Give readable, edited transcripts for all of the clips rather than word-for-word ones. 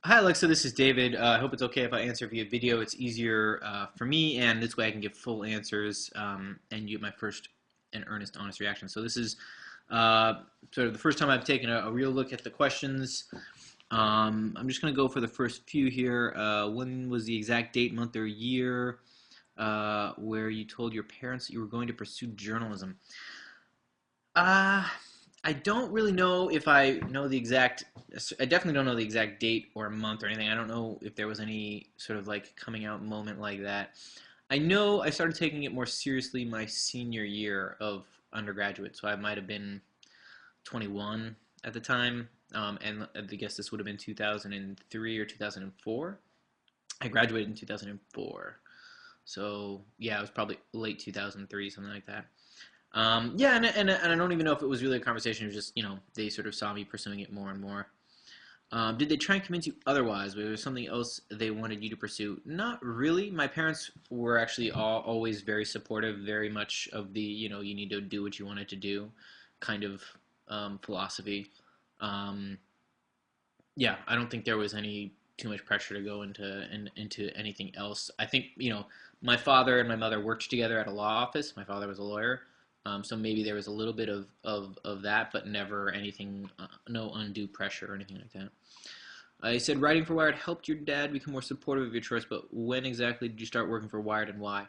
Hi Alexa, this is David. I hope it's okay if I answer via video. It's easier for me, and this way I can give full answers and you get my first and earnest, honest reaction. So this is sort of the first time I've taken a real look at the questions. I'm just going to go for the first few here. When was the exact date, month, or year where you told your parents that you were going to pursue journalism? Uh, I don't really know if I know the exact. I definitely don't know the exact date or month or anything. I don't know if there was any sort of like coming out moment like that. I know I started taking it more seriously my senior year of undergraduate, so I might have been 21 at the time, and I guess this would have been 2003 or 2004. I graduated in 2004, so yeah, it was probably late 2003, something like that. Yeah, and I don't even know if it was really a conversation. It was just, they sort of saw me pursuing it more and more. Did they try and convince you otherwise? Was there something else they wanted you to pursue? Not really. My parents were actually always very supportive, very much of the, you need to do what you wanted to do kind of philosophy. Um, yeah, I don't think there was any too much pressure to go into anything else. I think my father and my mother worked together at a law office. My father was a lawyer, so maybe there was a little bit of that, but never anything, no undue pressure or anything like that. I said writing for Wired helped your dad become more supportive of your choice, but when exactly did you start working for Wired and why?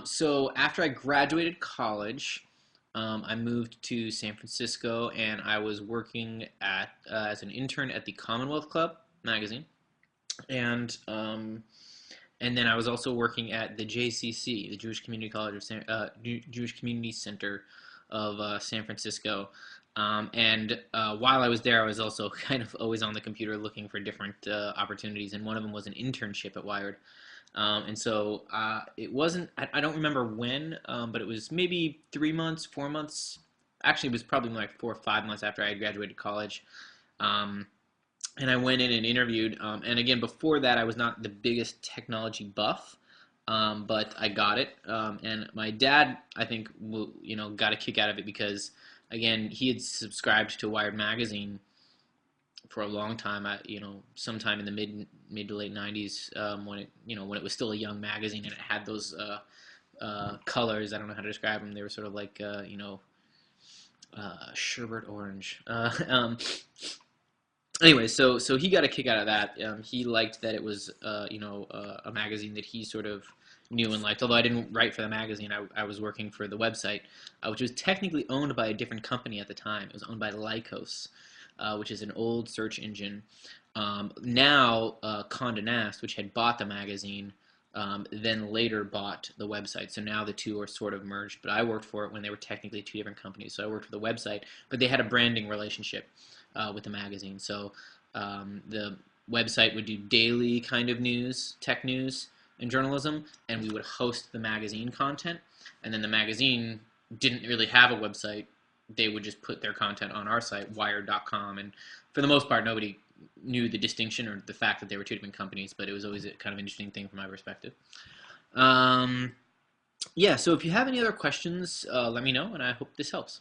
So after I graduated college, I moved to San Francisco, and I was working as an intern at the Commonwealth Club magazine, and and then I was also working at the JCC, the Jewish Community College of Jewish Community Center of San Francisco. And while I was there, I was also kind of always on the computer looking for different opportunities, and one of them was an internship at Wired. And so it wasn't, I don't remember when, but it was maybe 3 months, 4 months. Actually, it was probably like 4 or 5 months after I had graduated college. Um, and I went in and interviewed. And again, before that, I was not the biggest technology buff, but I got it. And my dad, I think, got a kick out of it because, again, he had subscribed to Wired magazine for a long time. Sometime in the mid to late '90s, when it was still a young magazine and it had those colors. I don't know how to describe them. They were sort of like sherbet orange. Anyway, so he got a kick out of that. He liked that it was a magazine that he sort of knew and liked. Although I didn't write for the magazine, I was working for the website, which was technically owned by a different company at the time. It was owned by Lycos, which is an old search engine. Now, Condé Nast, which had bought the magazine, then later bought the website. So now the two are sort of merged. But I worked for it when they were technically two different companies. So I worked for the website, but they had a branding relationship with the magazine. So the website would do daily kind of news, tech news, and journalism, and we would host the magazine content. And then the magazine didn't really have a website. They would just put their content on our site, wired.com. And for the most part, nobody knew the distinction or the fact that they were two different companies, but it was always a kind of interesting thing from my perspective. Yeah, so if you have any other questions, let me know, and I hope this helps.